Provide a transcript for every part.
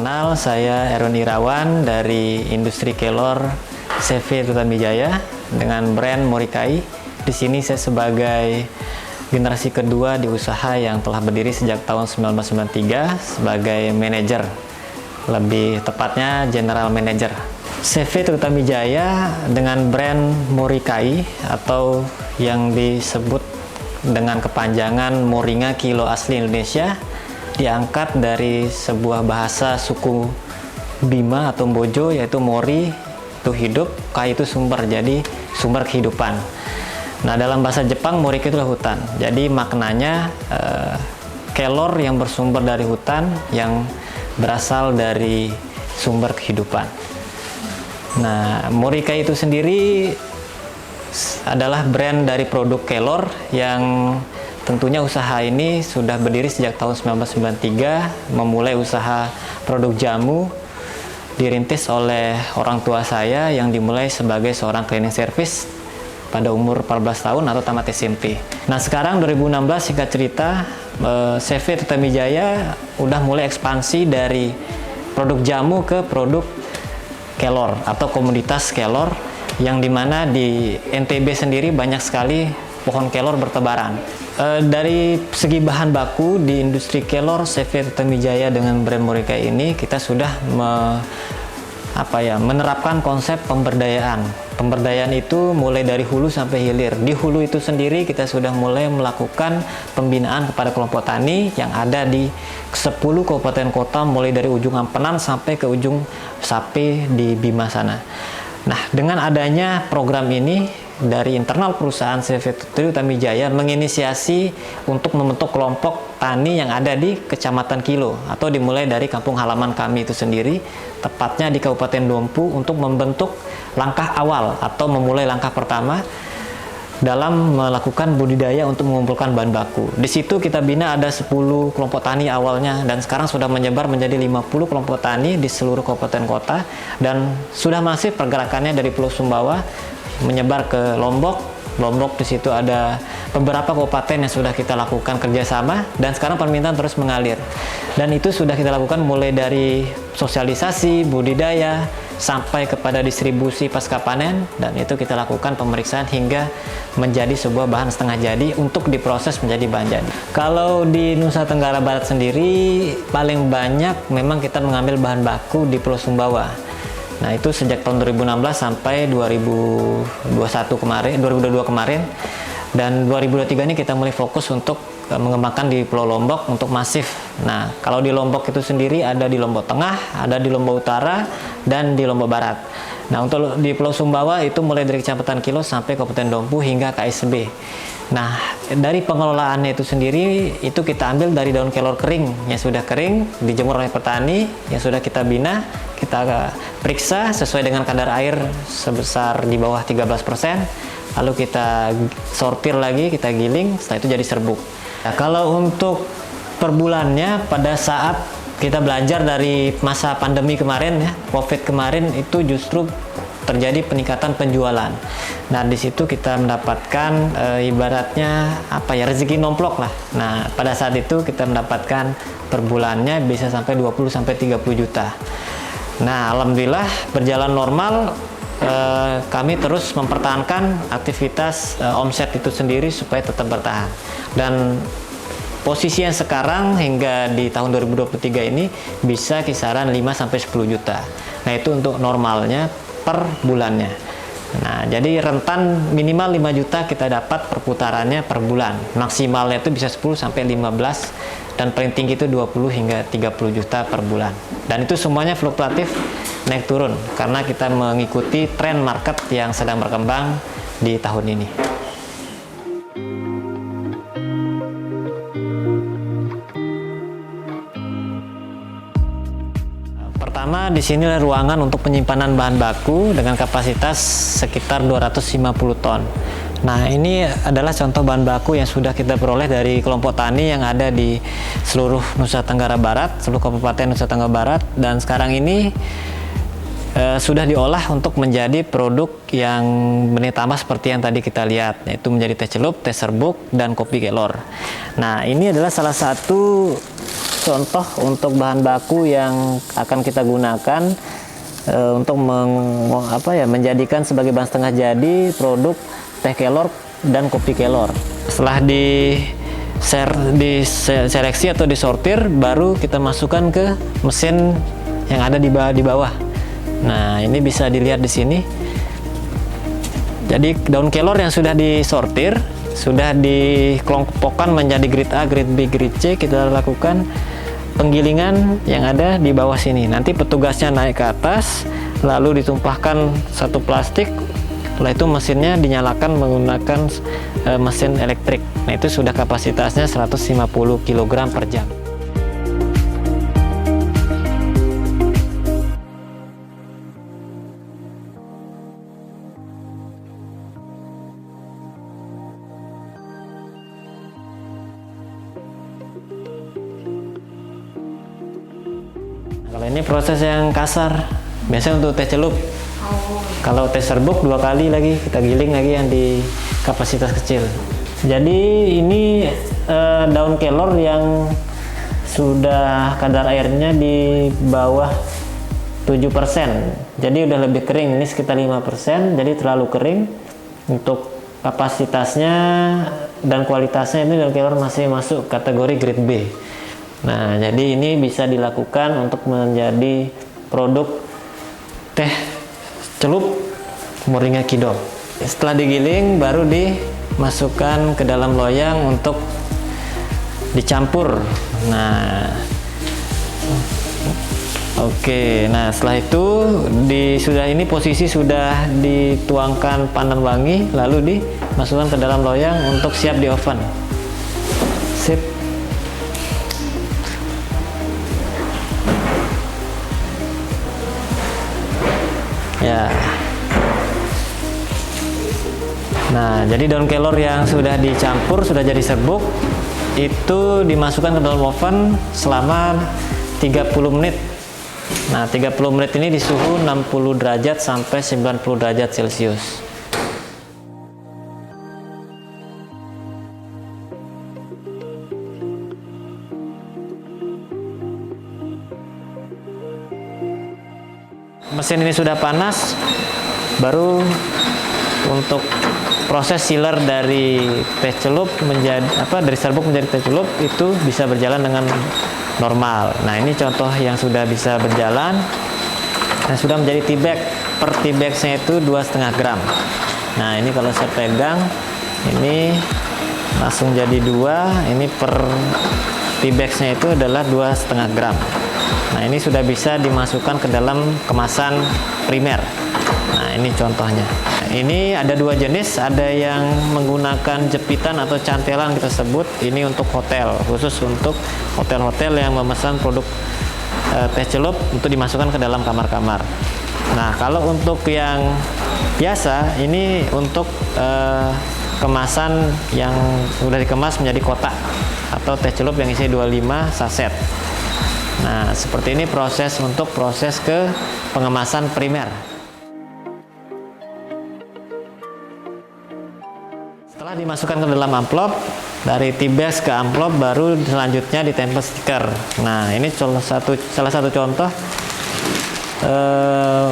kenal, saya Erwin Irawan dari industri kelor CV Tutamijaya dengan brand Morikai. Di sini saya sebagai generasi kedua di usaha yang telah berdiri sejak tahun 1993 sebagai manajer, lebih tepatnya general manager. CV Tutamijaya dengan brand Morikai atau yang disebut dengan kepanjangan Moringa Kilo Asli Indonesia, diangkat dari sebuah bahasa suku Bima atau Bojo, yaitu Mori itu hidup, Kai itu sumber, jadi sumber kehidupan. Nah, dalam bahasa Jepang Morika itu adalah hutan, jadi maknanya kelor yang bersumber dari hutan yang berasal dari sumber kehidupan. Nah, Morikai itu sendiri adalah brand dari produk kelor yang tentunya usaha ini sudah berdiri sejak tahun 1993, memulai usaha produk jamu, dirintis oleh orang tua saya yang dimulai sebagai seorang cleaning service pada umur 14 tahun atau tamat SMP. Nah, sekarang 2016 singkat cerita, CV Tutamijaya udah mulai ekspansi dari produk jamu ke produk kelor atau komoditas kelor, yang dimana di NTB sendiri banyak sekali pohon kelor bertebaran. Dari segi bahan baku di industri kelor CV Tutamijaya dengan brand Morikai ini kita sudah menerapkan konsep pemberdayaan. Pemberdayaan itu mulai dari hulu sampai hilir. Di hulu itu sendiri kita sudah mulai melakukan pembinaan kepada kelompok tani yang ada di 10 kabupaten kota, mulai dari ujung Ampenan sampai ke ujung Sape di Bima sana. Nah, dengan adanya program ini dari internal perusahaan CV Tutamijaya menginisiasi untuk membentuk kelompok tani yang ada di Kecamatan Kilo atau dimulai dari kampung halaman kami itu sendiri, tepatnya di Kabupaten Dompu, untuk membentuk langkah awal atau memulai langkah pertama dalam melakukan budidaya untuk mengumpulkan bahan baku. Di situ kita bina ada 10 kelompok tani awalnya, dan sekarang sudah menyebar menjadi 50 kelompok tani di seluruh kabupaten kota, dan sudah masif pergerakannya dari Pulau Sumbawa menyebar ke Lombok. Lombok di situ ada beberapa kabupaten yang sudah kita lakukan kerjasama, dan sekarang permintaan terus mengalir. Dan itu sudah kita lakukan mulai dari sosialisasi, budidaya, sampai kepada distribusi pasca panen, dan itu kita lakukan pemeriksaan hingga menjadi sebuah bahan setengah jadi untuk diproses menjadi bahan jadi. Kalau di Nusa Tenggara Barat sendiri paling banyak memang kita mengambil bahan baku di Pulau Sumbawa. Nah, itu sejak tahun 2016 sampai 2022 kemarin, dan 2023 ini kita mulai fokus untuk mengembangkan di Pulau Lombok untuk masif. Nah, kalau di Lombok itu sendiri ada di Lombok Tengah, ada di Lombok Utara, dan di Lombok Barat. Nah, untuk di Pulau Sumbawa itu mulai dari Kecamatan Kilo sampai Kabupaten Dompu hingga KSB. Nah, dari pengelolaannya itu sendiri, itu kita ambil dari daun kelor kering yang sudah kering, dijemur oleh petani, yang sudah kita bina, kita periksa sesuai dengan kadar air sebesar di bawah 13%, lalu kita sortir lagi, kita giling, setelah itu jadi serbuk. Nah, kalau untuk per bulannya, pada saat kita belajar dari masa pandemi kemarin ya, COVID kemarin, itu justru terjadi peningkatan penjualan. Nah, di situ kita mendapatkan ibaratnya rezeki nomplok lah. Nah, pada saat itu kita mendapatkan per bulannya bisa sampai 20-30 juta. Nah, alhamdulillah berjalan normal. Kami terus mempertahankan aktivitas omset itu sendiri supaya tetap bertahan. Dan posisi yang sekarang hingga di tahun 2023 ini bisa kisaran 5-10 juta. Nah, itu untuk normalnya per bulannya. Nah, jadi rentan minimal 5 juta kita dapat perputarannya per bulan. Maksimalnya itu bisa 10-15, dan paling tinggi itu 20 hingga 30 juta per bulan. Dan itu semuanya fluktuatif, naik turun, karena kita mengikuti tren market yang sedang berkembang di tahun ini. Pertama, di sini ruangan untuk penyimpanan bahan baku dengan kapasitas sekitar 250 ton. Nah, ini adalah contoh bahan baku yang sudah kita peroleh dari kelompok tani yang ada di seluruh Nusa Tenggara Barat, seluruh kabupaten Nusa Tenggara Barat, dan sekarang ini sudah diolah untuk menjadi produk yang benih tambah seperti yang tadi kita lihat, yaitu menjadi teh celup, teh serbuk, dan kopi kelor. Nah, ini adalah salah satu contoh untuk bahan baku yang akan kita gunakan untuk menjadikan sebagai bahan setengah jadi produk teh kelor dan kopi kelor. Setelah diseleksi atau disortir, baru kita masukkan ke mesin yang ada di bawah. Nah, ini bisa dilihat di sini. Jadi daun kelor yang sudah disortir, sudah dikelompokkan menjadi grade A, grade B, grade C, kita lakukan penggilingan yang ada di bawah sini. Nanti petugasnya naik ke atas, lalu ditumpahkan satu plastik. Setelah itu mesinnya dinyalakan menggunakan mesin elektrik. Nah, itu sudah kapasitasnya 150 kg per jam. Kalau ini proses yang kasar, biasanya untuk teh celup. Kalau teh serbuk 2 kali lagi kita giling lagi yang di kapasitas kecil. Jadi ini daun kelor yang sudah kadar airnya di bawah 7%. Jadi udah lebih kering, ini sekitar 5%, jadi terlalu kering. Untuk kapasitasnya dan kualitasnya ini daun kelor masih masuk kategori grade B. Nah, jadi ini bisa dilakukan untuk menjadi produk teh celup Moringa Kidul. Setelah digiling, baru dimasukkan ke dalam loyang untuk dicampur. Nah, oke. Nah, setelah itu ini posisi sudah dituangkan pandan wangi, lalu dimasukkan ke dalam loyang untuk siap di oven. Sip. Ya. Nah, jadi daun kelor yang sudah dicampur, sudah jadi serbuk, itu dimasukkan ke dalam oven selama 30 menit. Nah, 30 menit ini di suhu 60 derajat sampai 90 derajat Celcius. Mesin ini sudah panas, baru untuk proses sealer dari teh celup dari serbuk menjadi teh celup itu bisa berjalan dengan normal. Nah, ini contoh yang sudah bisa berjalan dan sudah menjadi tea bag. Per tea bag-nya itu 2,5 gram. Nah, ini kalau saya pegang, ini langsung jadi 2. Ini per tea bag-nya itu adalah 2,5 gram. Nah, ini sudah bisa dimasukkan ke dalam kemasan primer. Nah, ini contohnya. Ini ada 2 jenis, ada yang menggunakan jepitan atau cantelan kita sebut. Ini untuk hotel, khusus untuk hotel-hotel yang memesan produk teh celup untuk dimasukkan ke dalam kamar-kamar. Nah, kalau untuk yang biasa, ini untuk kemasan yang sudah dikemas menjadi kotak atau teh celup yang isi 25 saset. Nah, seperti ini proses ke pengemasan primer. Setelah dimasukkan ke dalam amplop, dari tea bag ke amplop, baru selanjutnya ditempel stiker. Nah, ini salah satu contoh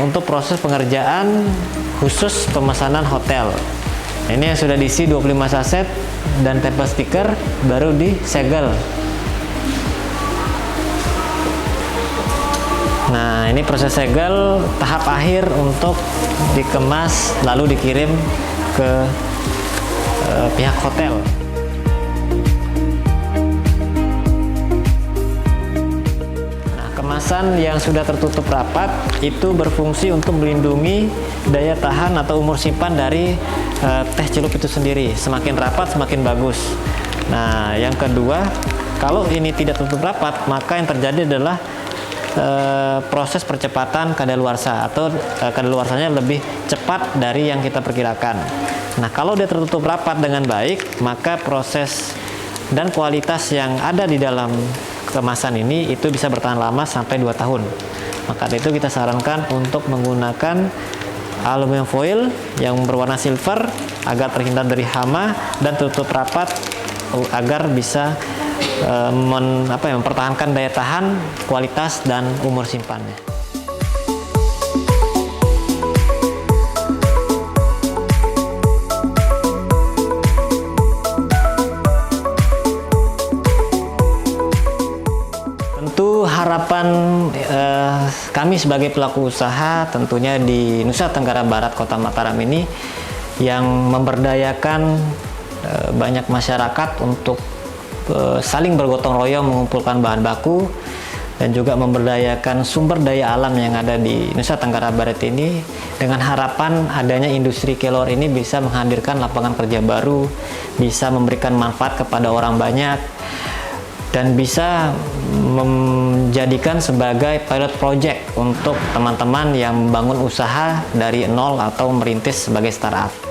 untuk proses pengerjaan khusus pemesanan hotel. Ini yang sudah diisi 25 saset dan tempel stiker, baru disegel. Nah, ini proses segel tahap akhir untuk dikemas lalu dikirim ke pihak hotel. Nah, kemasan yang sudah tertutup rapat itu berfungsi untuk melindungi daya tahan atau umur simpan dari teh celup itu sendiri. Semakin rapat semakin bagus. Nah, yang kedua, kalau ini tidak tertutup rapat, maka yang terjadi adalah proses percepatan kadaluarsa atau kadaluarsanya lebih cepat dari yang kita perkirakan. Nah, kalau dia tertutup rapat dengan baik, maka proses dan kualitas yang ada di dalam kemasan ini itu bisa bertahan lama sampai 2 tahun. Maka dari itu kita sarankan untuk menggunakan aluminium foil yang berwarna silver agar terhindar dari hama dan tertutup rapat agar bisa mempertahankan daya tahan, kualitas, dan umur simpannya. Tentu harapan kami sebagai pelaku usaha tentunya di Nusa Tenggara Barat Kota Mataram ini yang memberdayakan banyak masyarakat untuk saling bergotong royong mengumpulkan bahan baku dan juga memberdayakan sumber daya alam yang ada di Nusa Tenggara Barat ini, dengan harapan adanya industri kelor ini bisa menghadirkan lapangan kerja baru, bisa memberikan manfaat kepada orang banyak, dan bisa menjadikan sebagai pilot project untuk teman-teman yang membangun usaha dari nol atau merintis sebagai startup.